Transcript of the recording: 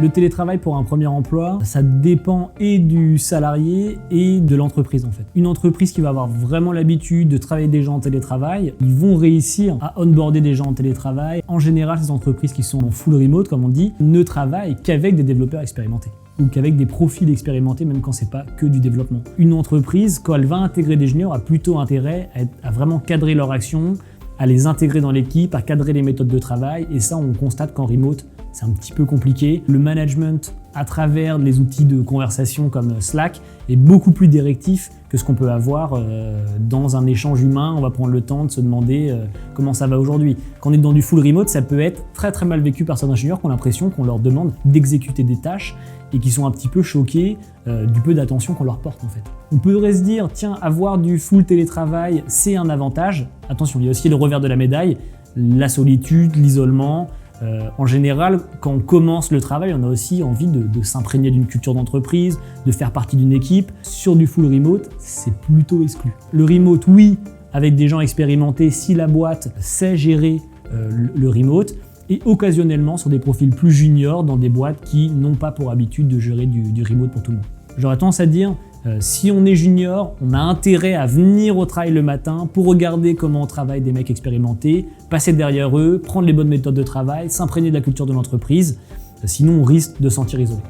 Le télétravail pour un premier emploi, ça dépend et du salarié et de l'entreprise en fait. Une entreprise qui va avoir vraiment l'habitude de travailler des gens en télétravail, ils vont réussir à onboarder des gens en télétravail. En général, ces entreprises qui sont en full remote, comme on dit, ne travaillent qu'avec des développeurs expérimentés ou qu'avec des profils expérimentés, même quand c'est pas que du développement. Une entreprise, quand elle va intégrer des juniors, a plutôt intérêt à vraiment cadrer leur action, à les intégrer dans l'équipe, à cadrer les méthodes de travail, et ça, on constate qu'en remote, c'est un petit peu compliqué. Le management à travers les outils de conversation comme Slack est beaucoup plus directif que ce qu'on peut avoir dans un échange humain. On va prendre le temps de se demander comment ça va aujourd'hui. Quand on est dans du full remote, ça peut être très très mal vécu par certains ingénieurs qui ont l'impression qu'on leur demande d'exécuter des tâches et qui sont un petit peu choqués du peu d'attention qu'on leur porte en fait. On pourrait se dire, tiens, avoir du full télétravail, c'est un avantage. Attention, il y a aussi le revers de la médaille, la solitude, l'isolement. En général, quand on commence le travail, on a aussi envie de s'imprégner d'une culture d'entreprise, de faire partie d'une équipe. Sur du full remote, c'est plutôt exclu. Le remote, oui, avec des gens expérimentés, si la boîte sait gérer le remote, et occasionnellement sur des profils plus juniors dans des boîtes qui n'ont pas pour habitude de gérer du remote pour tout le monde. J'aurais tendance à dire, si on est junior, on a intérêt à venir au travail le matin pour regarder comment travaillent des mecs expérimentés, passer derrière eux, prendre les bonnes méthodes de travail, s'imprégner de la culture de l'entreprise. Sinon, on risque de se sentir isolé.